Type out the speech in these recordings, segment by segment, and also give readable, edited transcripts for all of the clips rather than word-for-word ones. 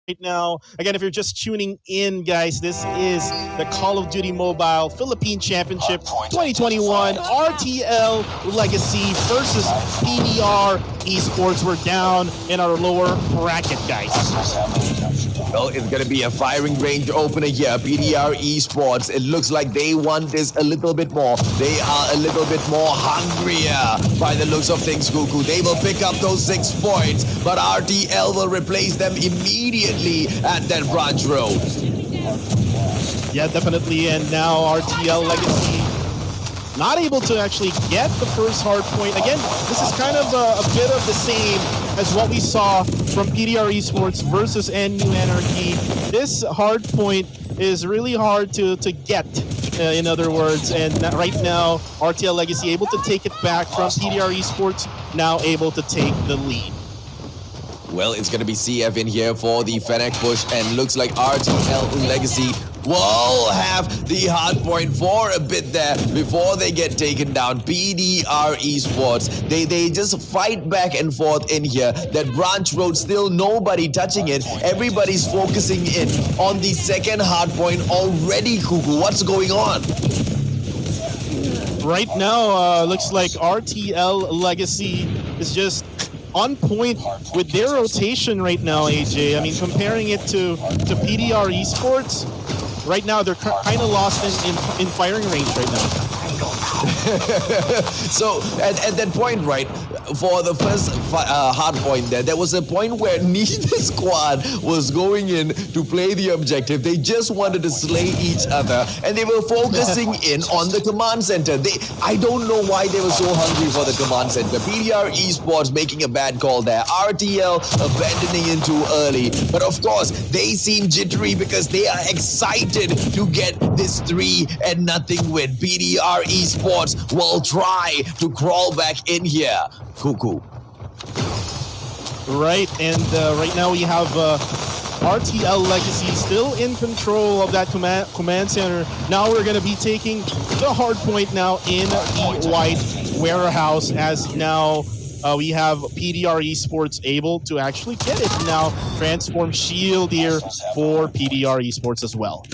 right now. Again, if you're just tuning in, guys, this is the Call of Duty Mobile Philippine Championship 2021 RTL Legacy versus PDR Esports. We're down in our lower bracket, guys. Well, it's going to be a firing range opener here. PDR Esports, it looks like they want this a little bit more. They are a little bit more hungrier by the looks of things, Cuckoo. They will pick up those 6 points, but RTL will replace them immediately at that branch road. Yeah, definitely. And now RTL Legacy not able to actually get the first hard point. Again, this is kind of a bit of the same as what we saw from PDR Esports versus NU Anarchy. This hard point is really hard to get, in other words. And right now, RTL Legacy able to take it back from PDR Esports, now able to take the lead. Well, it's going to be CF in here for the Fennec push, and looks like RTL Legacy will have the hard point for a bit there before they get taken down. PDR Esports, they just fight back and forth in here. That branch road, still nobody touching it. Everybody's focusing in on the second hard point already, Kuku. What's going on? Right now, looks like RTL Legacy is just on point with their rotation right now, AJ. I mean, comparing it to PDR Esports, right now they're kind of lost in firing range right now. So at that point, right, for the first hard point there was a point where neither squad was going in to play the objective. They just wanted to slay each other, and they were focusing in on the command center. I don't know why they were so hungry for the command center. PDR Esports making a bad call there. RTL abandoning in too early. But of course, they seem jittery because they are excited to get this 3-0 win. PDR Esports will try to crawl back in here. Cuckoo. Right, and right now we have RTL Legacy still in control of that command center. Now we're going to be taking the hard point now in the white warehouse, as now we have PDR Esports able to actually get it. Now transform shield here for PDR Esports as well.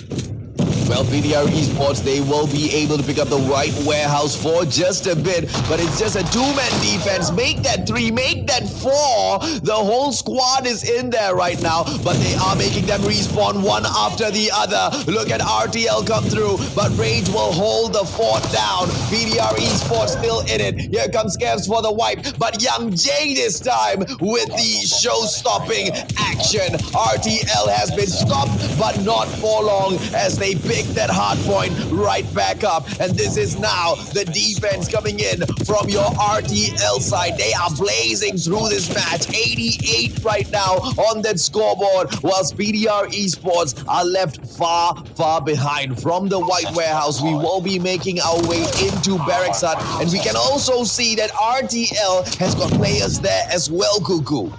Well, PDR Esports, they will be able to pick up the right warehouse for just a bit, but it's just a 2-man defense. Make that 3, make that 4. The whole squad is in there right now, but they are making them respawn one after the other. Look at RTL come through, but Rage will hold the fort down. PDR Esports still in it. Here comes Scavs for the wipe, but Young J this time with the show-stopping action. RTL has been stopped, but not for long, as they pick that hard point right back up. And this is now the defense coming in from your RTL side. They are blazing through this match. 88 right now on that scoreboard, whilst PDR Esports are left far behind. From the white warehouse, we will be making our way into Barracks Hut, and we can also see that RTL has got players there as well, Cuckoo.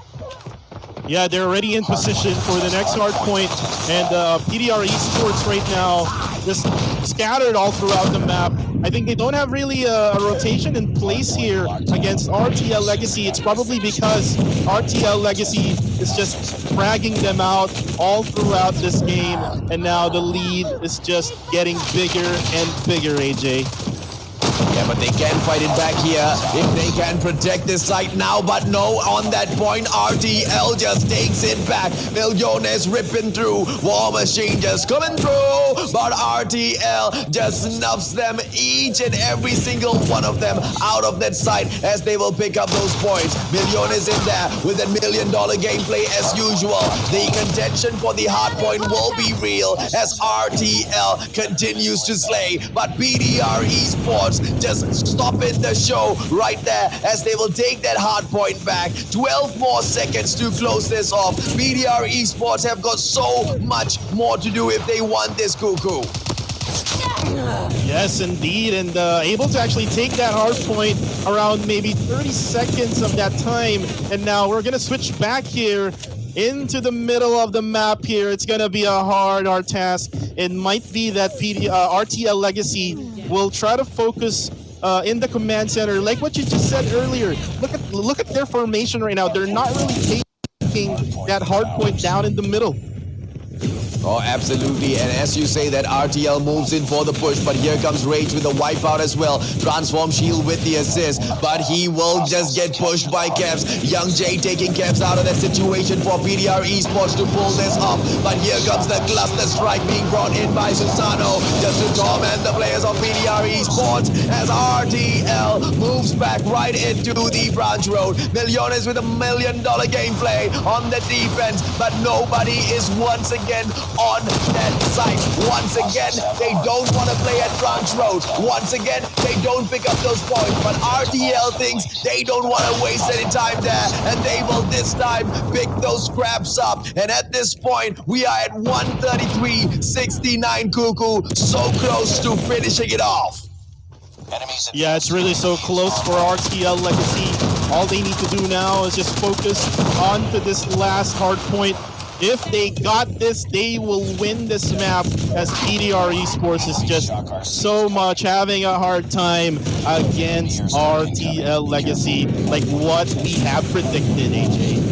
Yeah, they're already in position for the next hard point, and PDR Esports right now just scattered all throughout the map. I think they don't have really a rotation in place here against RTL Legacy. It's probably because RTL Legacy is just fragging them out all throughout this game, and now the lead is just getting bigger and bigger, AJ. Yeah, but they can fight it back here if they can protect this site now. But no, on that point, RTL just takes it back. Millones ripping through. War Machine just coming through. But RTL just snuffs them, each and every single one of them, out of that site, as they will pick up those points. Millones in there with a $1 million gameplay as usual. The contention for the hard point will be real as RTL continues to slay. But PDR Esports just stopping the show right there, as they will take that hard point back. 12 more seconds to close this off. PDR Esports have got so much more to do if they want this, Cuckoo. Yes, indeed, and able to actually take that hard point around maybe 30 seconds of that time. And now we're going to switch back here into the middle of the map here. It's going to be a hard task. It might be that RTL Legacy will try to focus in the command center, like what you just said earlier. Look at their formation right now. They're not really taking taking that hard point down in the middle. Oh, absolutely. And as you say, that RTL moves in for the push, but here comes Rage with the wipeout as well. Transform Shield with the assist, but he will just get pushed by Kevs. Young J taking Kevs out of that situation for PDR Esports to pull this off. But here comes the cluster strike being brought in by Susano just to torment the players of PDR Esports as RTL moves back right into the branch road. Millones with $1 million gameplay on the defense, but nobody is once again on that side. Once again, they don't want to play at branch road. Once again, they don't pick up those points, but RTL thinks they don't want to waste any time there, and they will this time pick those scraps up. And at this point, we are at 133-69, Cuckoo, so close to finishing it off. Yeah, it's really so close for RTL Legacy. All they need to do now is just focus onto this last hard point. If they got this, they will win this map, as PDR Esports is just so much having a hard time against RTL Legacy, like what we have predicted, AJ.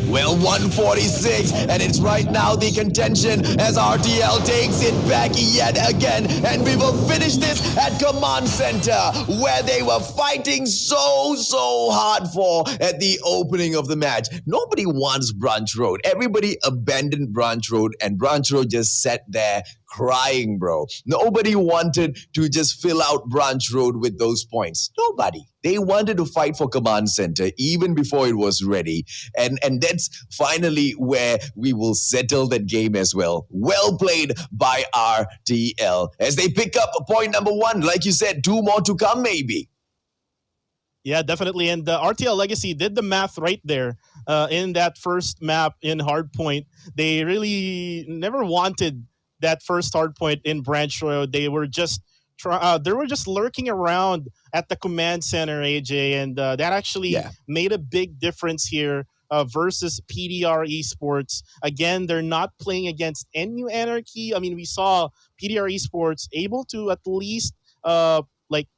Well, 146, and it's right now the contention as RTL takes it back yet again. And we will finish this at Command Center, where they were fighting so hard for at the opening of the match. Nobody wants Branch Road. Everybody abandoned Branch Road, and Branch Road just sat there crying, bro. Nobody wanted to just fill out Branch Road with those points. Nobody. They wanted to fight for Command Center even before it was ready. And that's finally where we will settle that game as well. Well played by RTL as they pick up point number 1. Like you said, 2 more to come maybe. Yeah, definitely. And RTL Legacy did the math right there in that first map in Hardpoint. They really never wanted that first hard point in Branch Road. They were just lurking around at the command center, AJ, and that actually made a big difference here versus PDR Esports. Again, they're not playing against NU Anarchy. I mean, we saw PDR Esports able to at least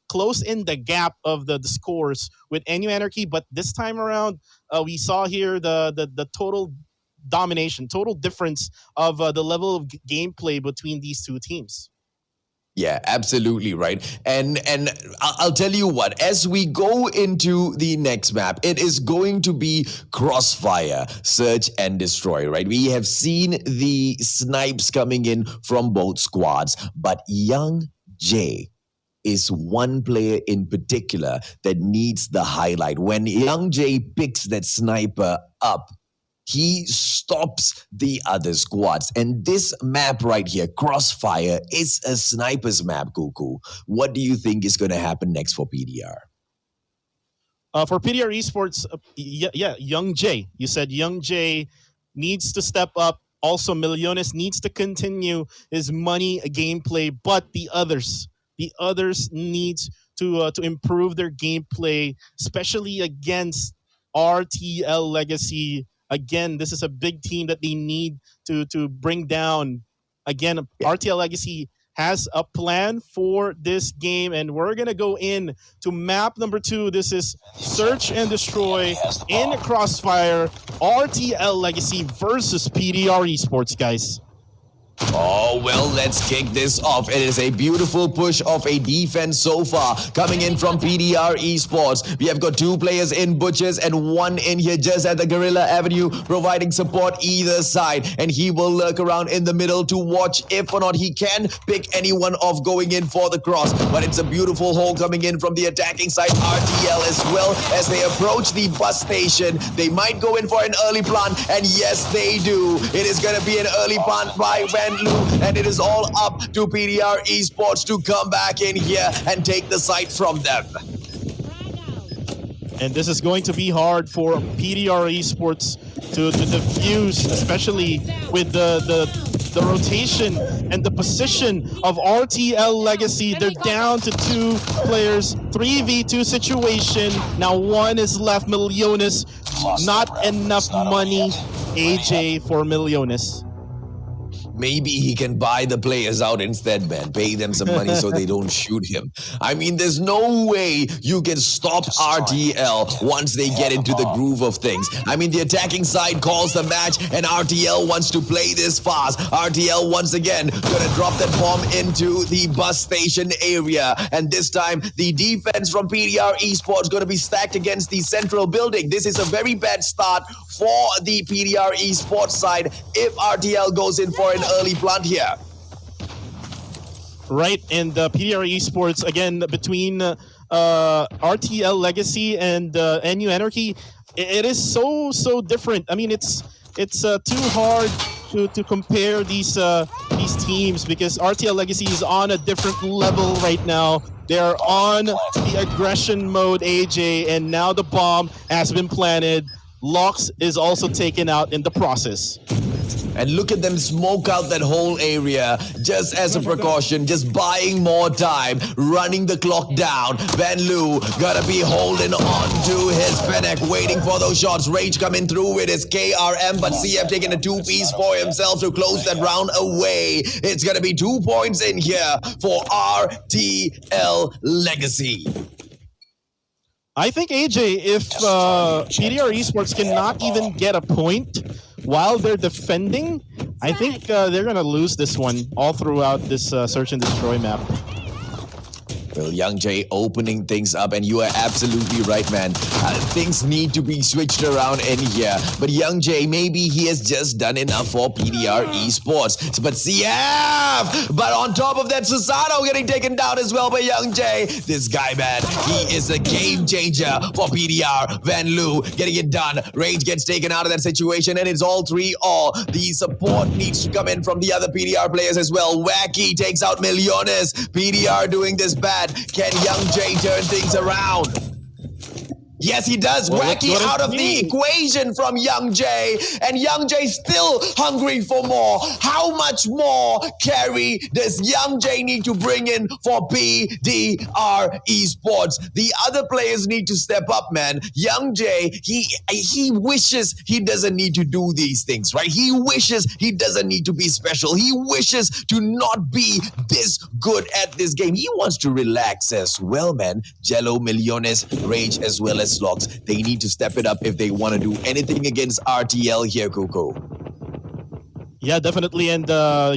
close in the gap of the scores with NU Anarchy, but this time around, we saw here the total domination, total difference of the level of gameplay between these two teams. Yeah, absolutely right. And I'll tell you what, as we go into the next map, it is going to be Crossfire, Search and Destroy, right? We have seen the snipes coming in from both squads, but Young J is one player in particular that needs the highlight. When Young J picks that sniper up, he stops the other squads. And this map right here, Crossfire, is a sniper's map, Cuckoo. What do you think is going to happen next for PDR? For PDR Esports, Young J. You said Young J needs to step up. Also, Millones needs to continue his money gameplay, but the others needs to improve their gameplay, especially against RTL Legacy. Again, this is a big team that they need to bring down. Again, RTL Legacy has a plan for this game, and we're going to go in to map number 2. This is Search and Destroy in Crossfire, RTL Legacy versus PDR Esports, guys. Oh, well, let's kick this off. It is a beautiful push of a defense so far coming in from PDR Esports. We have got 2 players in Butchers and 1 in here just at the Gorilla Avenue providing support either side. And he will lurk around in the middle to watch if or not he can pick anyone off going in for the cross. But it's a beautiful hole coming in from the attacking side, RTL, as well as they approach the bus station. They might go in for an early plant, and yes, they do. It is going to be an early plant by and it is all up to PDR Esports to come back in here and take the site from them. And this is going to be hard for PDR Esports to defuse, especially with the rotation and the position of RTL Legacy. They're down to 2 players, 3v2 situation. Now 1 is left, Millones. Not enough money, AJ, for Millones. Maybe he can buy the players out instead, man. Pay them some money so they don't shoot him. I mean, there's no way you can stop RTL once they get into the groove of things. I mean, the attacking side calls the match, and RTL wants to play this fast. RTL once again gonna drop that bomb into the bus station area. And this time, the defense from PDR Esports gonna be stacked against the central building. This is a very bad start for the PDR Esports side if RTL goes in for an early plant here. Right, and PDR Esports, again, between RTL Legacy and NU Anarchy, it is so different. I mean, it's too hard to compare these teams because RTL Legacy is on a different level right now. They're on the aggression mode, AJ, and now the bomb has been planted. Lox is also taken out in the process. And look at them smoke out that whole area just as a precaution, just buying more time, running the clock down. Van Loo gotta be holding on to his Fennec, waiting for those shots. Rage coming through with his KRM, but CF taking a two-piece for himself to close that round away. It's gonna be 2 points in here for RTL Legacy. I think, AJ, if PDR Esports cannot even get a point while they're defending, I think they're going to lose this one all throughout this search and destroy map. Well, Young Jay opening things up, and you are absolutely right, man. Things need to be switched around in here. But Young Jay, maybe he has just done enough for PDR Esports. But CF! But on top of that, Susano getting taken down as well by Young Jay. This guy, man, he is a game changer for PDR. Van Loo getting it done. Rage gets taken out of that situation, and it's all 3-all. The support needs to come in from the other PDR players as well. Wacky takes out Millones. PDR doing this bad. Can Young Jay turn things around? Yes, he does. Well, Wacky out of the equation from Young Jay. And Young Jay still hungry for more. How much more carry does Young Jay need to bring in for PDR Esports? The other players need to step up, man. Young Jay, he wishes he doesn't need to do these things, right? He wishes he doesn't need to be special. He wishes to not be this good at this game. He wants to relax as well, man. Jello, Millones, Rage, as well as Slogs. They need to step it up if they want to do anything against RTL here, Coco. Yeah, definitely. And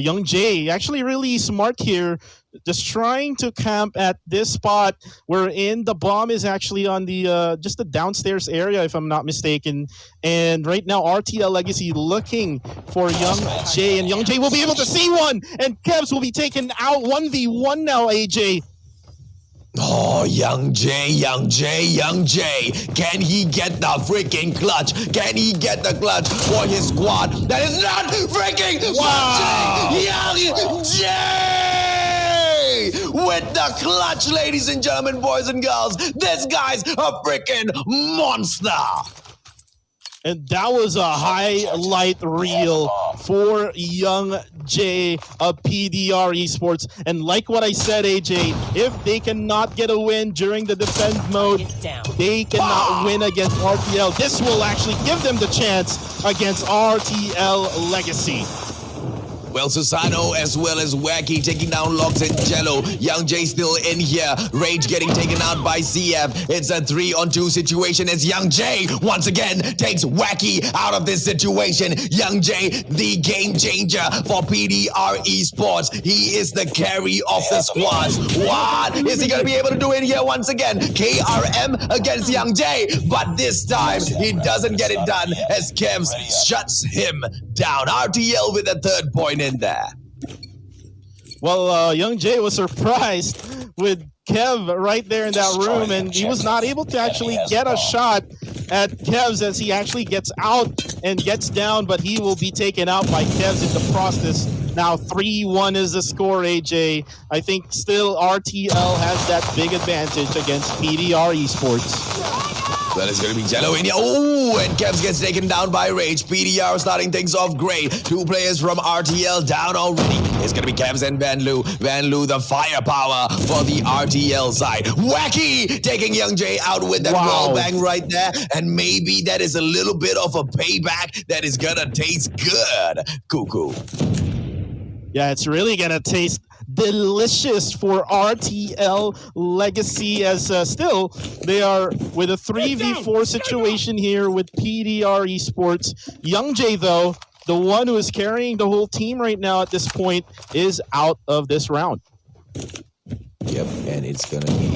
Young Jay actually really smart here, just trying to camp at this spot wherein the bomb is actually on the just the downstairs area, if I'm not mistaken. And right now, RTL Legacy looking for Young Jay, and Young Jay will be able to see one, and Kevs will be taken out 1v1 now, AJ. Oh, Young Jay, Young Jay, Young Jay. Can he get the freaking clutch? Can he get the clutch for his squad? That is not freaking Young Jay! With the clutch, ladies and gentlemen, boys and girls. This guy's a freaking monster. And that was a highlight reel for Young Jay of PDR Esports. And like what I said, AJ, if they cannot get a win during the defense mode, they cannot win against RTL. This will actually give them the chance against RTL Legacy. Well, Susano as well as Wacky taking down Lox and Jello. Young Jay still in here. Rage getting taken out by CF. It's a 3-on-2 situation as Young Jay once again takes Wacky out of this situation. Young Jay, the game changer for PDR Esports. He is the carry of the squad. What is he going to be able to do in here once again? KRM against Young Jay. But this time, he doesn't get it done as Kevs shuts him down. RTL with a 3rd point in there. Well, Young Jay was surprised with Kev right there in that room, and he was not able to actually get a shot at Kevs as he actually gets out and gets down, but he will be taken out by Kevs in the process. Now 3-1 is the score, AJ. I think still RTL has that big advantage against PDR Esports. Well, it's going to be Jello in here. Oh, and Kevs gets taken down by Rage. PDR starting things off great. 2 players from RTL down already. It's going to be Kevs and Van Loo. Van Loo, the firepower for the RTL side. Wacky taking Young Jay out with that wall bang right there. And maybe that is a little bit of a payback that is going to taste good. Cuckoo. Yeah, it's really gonna taste delicious for RTL Legacy as still they are with a 3v4 situation here with PDR Esports. Young J though, the one who is carrying the whole team right now at this point, is out of this round. Yep, and it's gonna be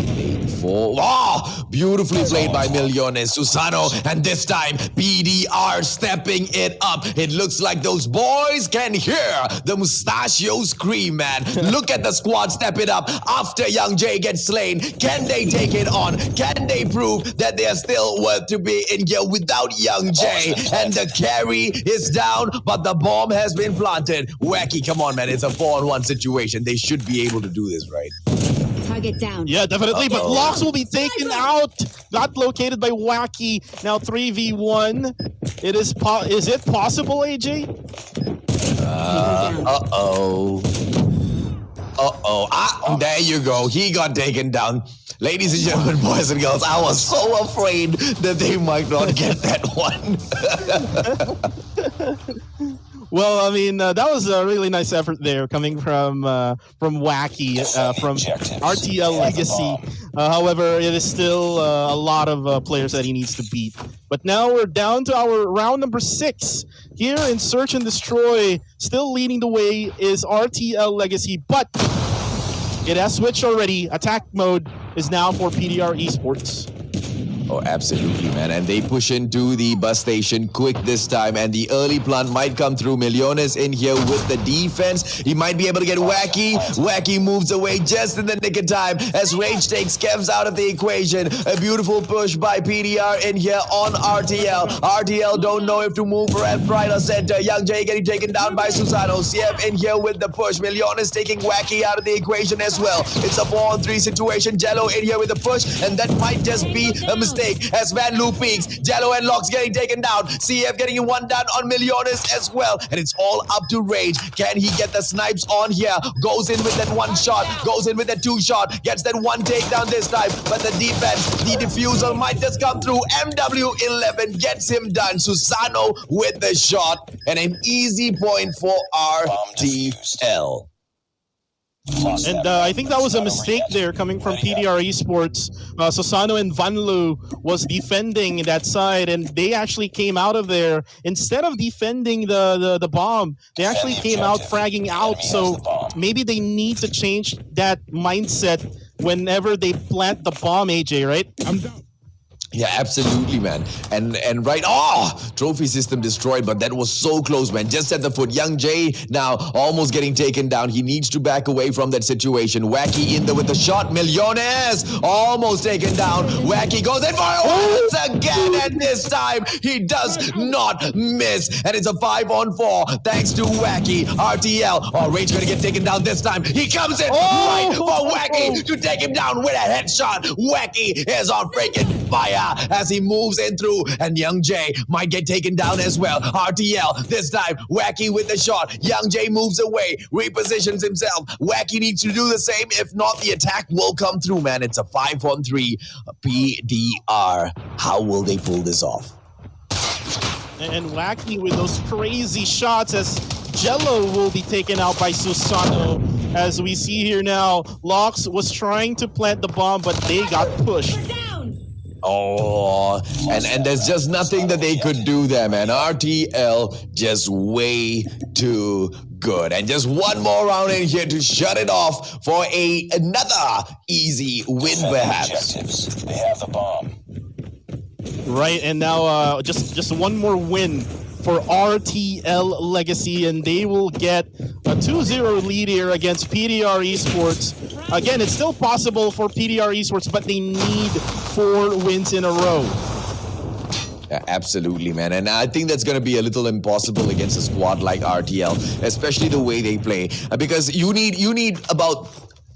8-4. Oh, beautifully played by Millones, Susano, and this time PDR stepping it up. It looks like those boys can hear the mustachio scream, man. Look at the squad step it up after Young J gets slain. Can they take it on? Can they prove that they are still worth to be in here without Young J? And the carry is down, but the bomb has been planted. Wacky, come on, man. It's a 4-on-1 situation. They should be able to do this, right? Target down. Yeah, definitely. But Locks will be taken out. Got located by Wacky. Now 3v1. Is it possible, AJ? There you go. He got taken down. Ladies and gentlemen, boys and girls, I was so afraid that they might not get that one. Well, I mean, that was a really nice effort there coming from Wacky, from RTL Legacy. However, it is still a lot of players that he needs to beat. But now we're down to our round number 6. Here in Search and Destroy, still leading the way is RTL Legacy, but it has switched already. Attack mode is now for PDR Esports. Oh, absolutely, man. And they push into the bus station quick this time. And the early plant might come through. Millones in here with the defense. He might be able to get Wacky. Wacky moves away just in the nick of time as Rage takes Kevs out of the equation. A beautiful push by PDR in here on RTL. RTL don't know if to move left, right, or center. Young J getting taken down by Susano. CF in here with the push. Millones taking Wacky out of the equation as well. It's a 4-on-3 situation. Jello in here with the push. And that might just be a mistake as Van Loo peaks. Jello and Locks getting taken down. CF getting one down on Millones as well. And it's all up to Rage. Can he get the snipes on here? Goes in with that one shot. Goes in with that 2 shot. Gets that one takedown this time. But the defense, the defusal might just come through. MW11 gets him done. Susano with the shot. And an easy point for RTL. And I think that was a mistake there coming from PDR Esports. Susano and Van Loo was defending that side, and they actually came out of there. Instead of defending the bomb, they actually came out fragging out. So maybe they need to change that mindset whenever they plant the bomb, AJ, right? I'm down. Yeah, absolutely, man. And right, trophy system destroyed, but that was so close, man. Just at the foot. Young J now almost getting taken down. He needs to back away from that situation. Wacky in there with the shot. Millones almost taken down. Wacky goes in for it once again, and this time he does not miss. And it's a 5-on-4 thanks to Wacky. RTL. Oh, Rage gonna get taken down this time. He comes in right for Wacky to take him down with a headshot. Wacky is on freaking fire as he moves in through, and Young J might get taken down as well. RTL this time, Wacky with the shot. Young J moves away, repositions himself. Wacky needs to do the same. If not, the attack will come through, man. It's a 5-on-3 PDR. How will they pull this off? And Wacky with those crazy shots as Jello will be taken out by Susano. As we see here now, Locks was trying to plant the bomb, but they got pushed. Oh, and there's just nothing that they could do there, man. RTL just way too good. And just one more round in here to shut it off for another easy win, perhaps. They have the bomb. Right, and now just one more win for RTL Legacy, and they will get a 2-0 lead here against PDR Esports. Again, it's still possible for PDR Esports, but they need 4 wins in a row. Yeah, absolutely, man. And I think that's going to be a little impossible against a squad like RTL, especially the way they play. Because you need about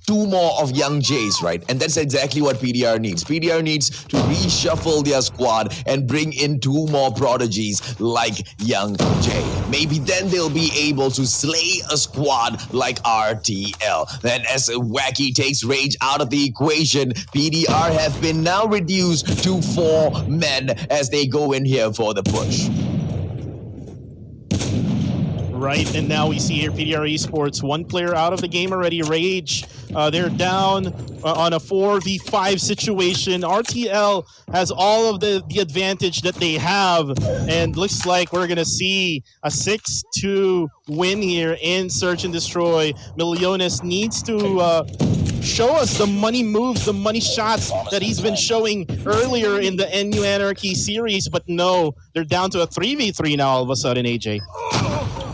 2 more of Young J's, right? And that's exactly what PDR needs. PDR needs to reshuffle their squad and bring in 2 more prodigies like Young J. Maybe then they'll be able to slay a squad like RTL. Then as Wacky takes Rage out of the equation, PDR have been now reduced to 4 men as they go in here for the push. Right, and now we see here PDR Esports, one player out of the game already, Rage. They're down on a 4v5 situation. RTL has all of the advantage that they have, and looks like we're going to see a 6-2 win here in Search and Destroy. Millones needs to show us the money moves, the money shots that he's been showing earlier in the NU Anarchy series, but no, they're down to a 3v3 now all of a sudden, AJ.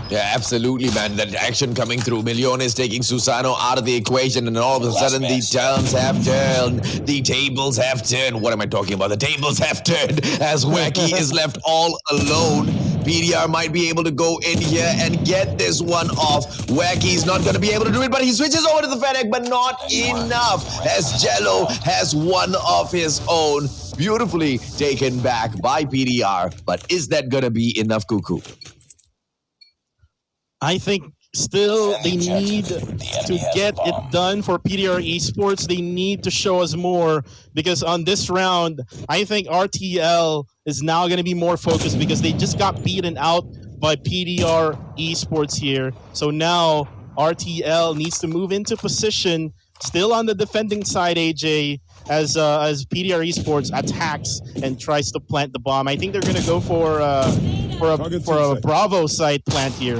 Yeah, absolutely, man. That action coming through. Millones taking Susano out of the equation, and all of a sudden the turns have turned. The tables have turned. What am I talking about? The tables have turned as Wacky is left all alone. PDR might be able to go in here and get this one off. Wacky's not going to be able to do it, but he switches over to the Fennec, but not enough as Jello has one of his own. Beautifully taken back by PDR, but is that going to be enough, Cuckoo? I think still they need to get it done for PDR Esports. They need to show us more because on this round, I think RTL is now going to be more focused because they just got beaten out by PDR Esports here. So now RTL needs to move into position, still on the defending side, AJ, as PDR Esports attacks and tries to plant the bomb. I think they're going to go for a Bravo side plant here.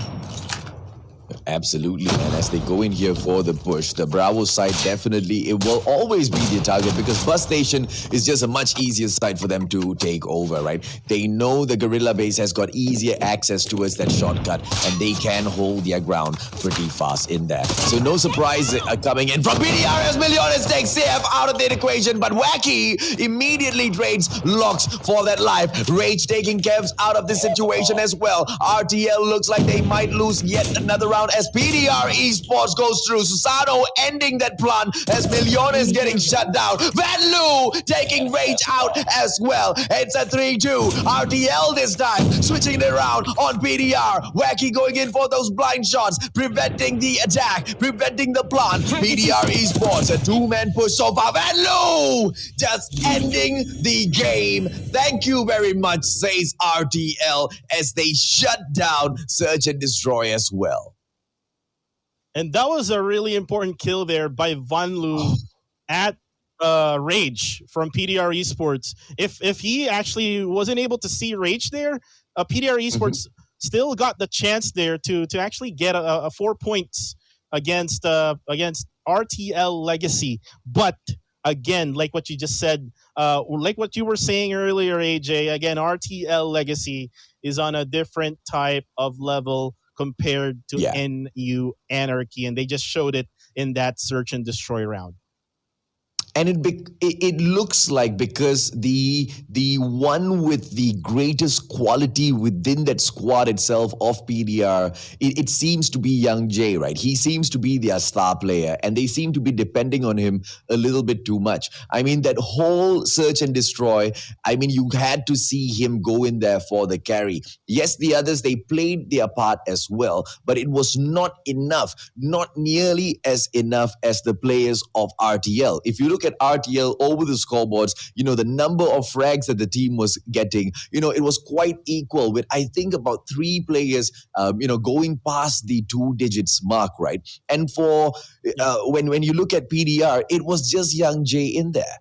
Absolutely, and as they go in here for the push, the Bravo side definitely, it will always be the target because Bus Station is just a much easier site for them to take over, right? They know the Guerrilla base has got easier access towards that shortcut and they can hold their ground pretty fast in there. So no surprise coming in from PDR as Millones takes CF out of the equation, but Wacky immediately trades Locks for that life. Rage taking Kevs out of the situation as well. RTL looks like they might lose yet another round as PDR Esports goes through. Susano ending that plan as Millones getting shut down. Van Loo taking Rage out as well. It's a 3-2. RTL this time switching it around on PDR. Wacky going in for those blind shots, preventing the attack, preventing the plan. PDR Esports, a two-man push so far. Van Loo just ending the game. Thank you very much, says RTL as they shut down Search and Destroy as well. And that was a really important kill there by Van Loo at Rage from PDR Esports. If he actually wasn't able to see Rage there, PDR Esports still got the chance there to actually get a 4 points against RTL Legacy. But again, like what you just said, like what you were saying earlier, AJ, again, RTL Legacy is on a different type of level compared to NU Anarchy, and they just showed it in that Search and Destroy round. And it looks like because the one with the greatest quality within that squad itself of PDR, it seems to be Young Jay, right? He seems to be their star player, and they seem to be depending on him a little bit too much. I mean, that whole Search and Destroy, I mean, you had to see him go in there for the carry. Yes, the others, they played their part as well, but it was not enough, not nearly as enough as the players of RTL. If you look at RTL over the scoreboards, the number of frags that the team was getting, it was quite equal with, I think, about 3 players, going past the 2 digits mark, right? And for when you look at PDR, it was just Young Jay in there.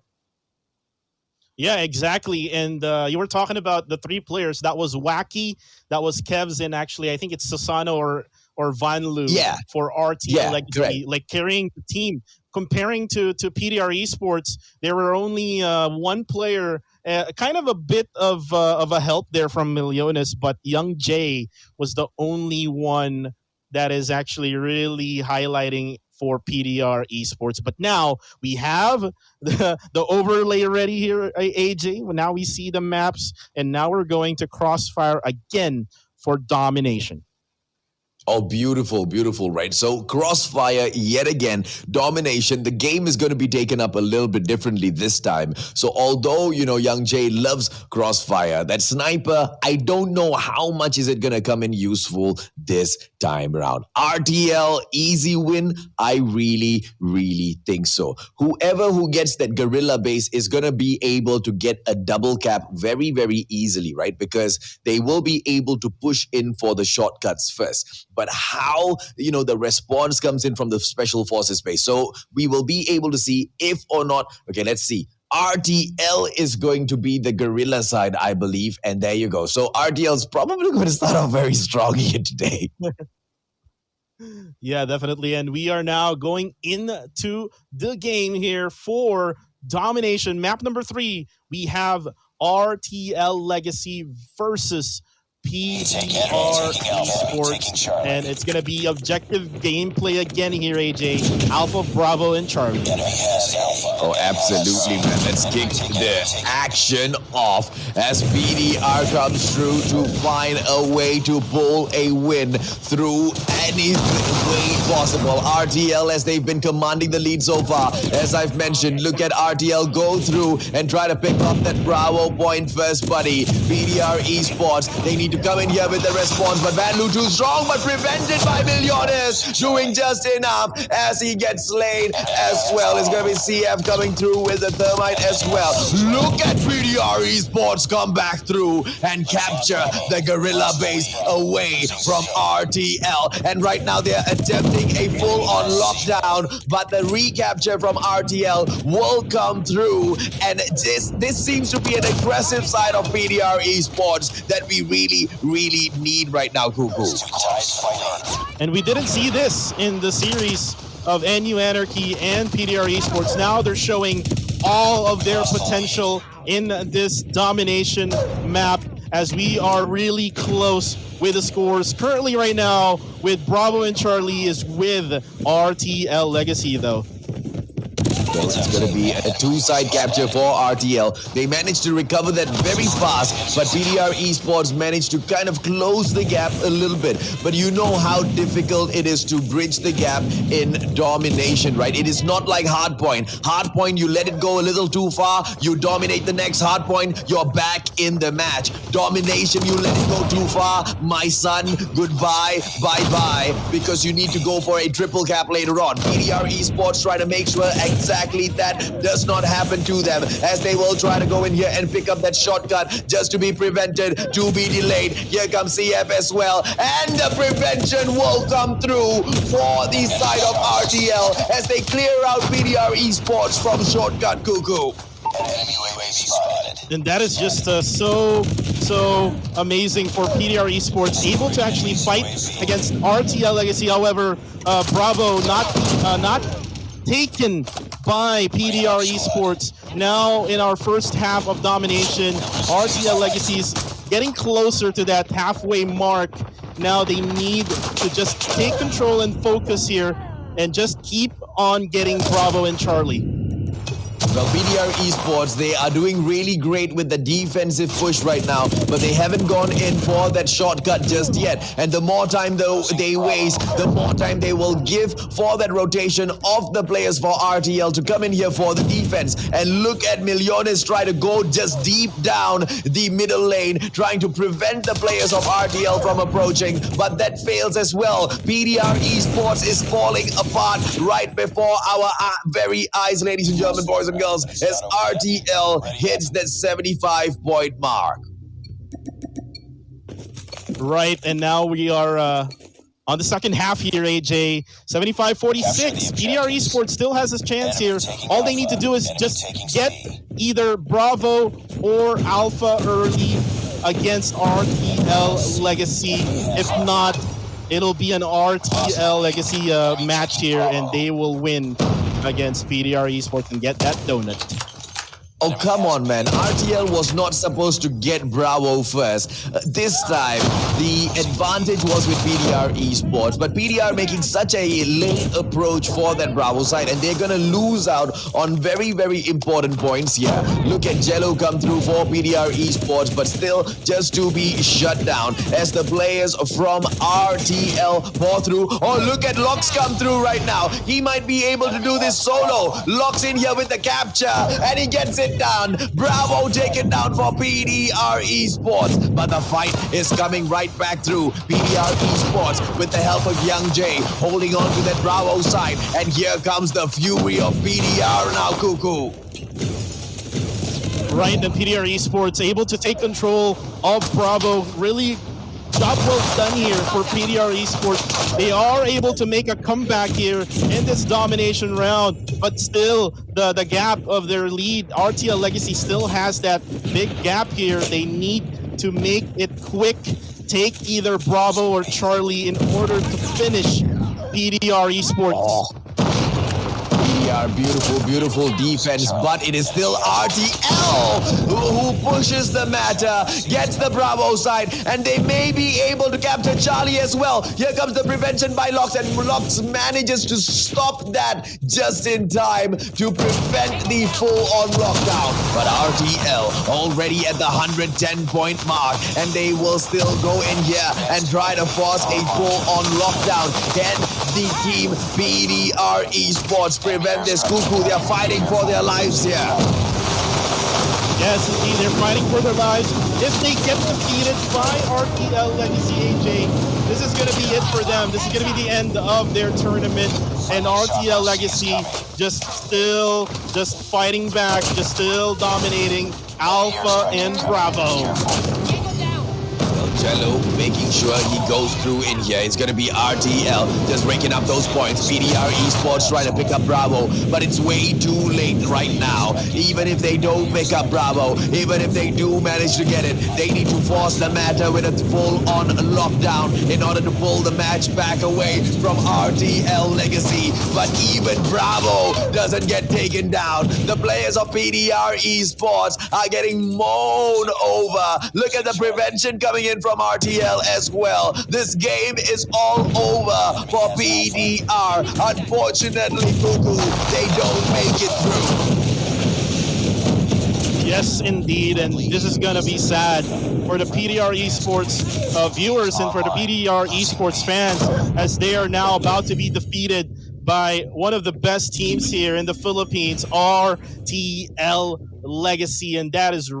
Yeah, exactly. And you were talking about the 3 players. That was Wacky, that was Kevs, and actually, I think it's Susano or Van Loo for RTL, like carrying the team. Comparing to PDR Esports, there were only one player, kind of a bit of a help there from Millones, but Young Jay was the only one that is actually really highlighting for PDR Esports. But now we have the overlay ready here, AJ. Now we see the maps, and now we're going to Crossfire again for domination. Oh, beautiful, beautiful, right? So Crossfire, yet again, domination. The game is going to be taken up a little bit differently this time. So although, Young Jay loves Crossfire, that sniper, I don't know how much is it going to come in useful this time around. RTL, easy win? I really, really think so. Whoever who gets that Guerrilla base is going to be able to get a double cap very, very easily, right? Because they will be able to push in for the shortcuts first. but how, the response comes in from the special forces space. So we will be able to see if or not. Okay, let's see. RTL is going to be the guerrilla side, I believe. And there you go. So RTL is probably going to start off very strong here today. Yeah, definitely. And we are now going into the game here for domination. Map number 3, we have RTL Legacy versus PDR Esports, and it's going to be objective gameplay again here, AJ. Alpha, Bravo, and Charlie. Oh, absolutely, man. Let's kick the action off as PDR comes through to find a way to pull a win through any way possible. RTL, as they've been commanding the lead so far, as I've mentioned, look at RTL go through and try to pick up that Bravo point first, buddy. PDR Esports, they need to come in here with the response, but Vanlu too strong, but prevented by Milliones, doing just enough as he gets slain as well. It's going to be CF coming through with the thermite as well. Look at PDR Esports come back through and capture the gorilla base away from RTL. And right now they're attempting a full-on lockdown, but the recapture from RTL will come through. And this seems to be an aggressive side of PDR Esports that we really need right now, Cuckoo. And we didn't see this in the series of NU Anarchy and PDR Esports. Now they're showing all of their potential in this domination map, as we are really close with the scores. Currently right now with Bravo and Charlie is with RTL Legacy though. It's going to be a two-side capture for RTL. They managed to recover that very fast, but PDR Esports managed to kind of close the gap a little bit. But you know how difficult it is to bridge the gap in domination, right? It is not like hardpoint. Hardpoint, you let it go a little too far, you dominate the next hardpoint, you're back in the match. Domination, you let it go too far, my son, goodbye, bye-bye, because you need to go for a triple cap later on. PDR Esports try to make sure exactly that does not happen to them, as they will try to go in here and pick up that shortcut just to be prevented, to be delayed. Here comes CF as well, and the prevention will come through for the side of RTL as they clear out PDR Esports from shortcut, Cuckoo. And that is just so amazing for PDR Esports, able to actually fight against RTL Legacy. However, Bravo not taken by PDR Esports. Now in our first half of domination, RTL Legacy's getting closer to that halfway mark. Now they need to just take control and focus here and just keep on getting Bravo and Charlie. Well, PDR Esports, they are doing really great with the defensive push right now, but they haven't gone in for that shortcut just yet. And the more time though they waste, the more time they will give for that rotation of the players for RTL to come in here for the defense. And look at Milliones try to go just deep down the middle lane, trying to prevent the players of RTL from approaching, but that fails as well. PDR Esports is falling apart right before our very eyes, ladies and gentlemen, boys and girls, as RTL hits that 75-point mark. Right, and now we are on the second half here, AJ. 75-46. PDR Esports still has a chance here. All they need to do is just get either Bravo or Alpha early against RTL Legacy. If not, it'll be an RTL Legacy match here, and they will win against PDR Esports and get that donut. Oh, come on, man. RTL was not supposed to get Bravo first. This time, the advantage was with PDR Esports, but PDR making such a late approach for that Bravo side, and they're going to lose out on very important points here. Look at Jello come through for PDR Esports, but still just to be shut down as the players from RTL pour through. Oh, look at Lox come through right now. He might be able to do this solo. Lox in here with the capture, and he gets it down. Bravo taken down for PDR Esports, but the fight is coming right back through. PDR Esports with the help of Young J holding on to that Bravo side, and here comes the fury of PDR now, Cuckoo. Right, and PDR Esports able to take control of Bravo, really job well done here for PDR Esports. They are able to make a comeback here in this domination round, but still the gap of their lead, RTL Legacy still has that big gap here. They need to make it quick, take either Bravo or Charlie in order to finish PDR Esports. PDR, beautiful defense, but it is still RTL who pushes the matter, gets the Bravo side, and they may be able to capture Charlie as well. Here comes the prevention by Lox, and Lox manages to stop that just in time to prevent the full-on lockdown. But RTL already at the 110-point mark, and they will still go in here and try to force a full-on lockdown. Can the team PDR Esports prevent this? Cuckoo, they're fighting for their lives here. Yes, indeed, they're fighting for their lives. If they get defeated by RTL Legacy AJ, this is going to be it for them. This is going to be the end of their tournament. And RTL Legacy just fighting back, just still dominating Alpha and Bravo. Jello making sure he goes through in here. It's going to be RTL just raking up those points. PDR Esports trying to pick up Bravo, but it's way too late right now. Even if they don't pick up Bravo, even if they do manage to get it, they need to force the matter with a full-on lockdown in order to pull the match back away from RTL Legacy. But even Bravo doesn't get taken down. The players of PDR Esports are getting mown over. Look at the prevention coming in from RTL as well. This game is all over for PDR. Unfortunately, Cuckoo, they don't make it through. Yes, indeed, and this is going to be sad for the PDR Esports viewers and for the PDR Esports fans, as they are now about to be defeated by one of the best teams here in the Philippines, RTL Legacy, and that is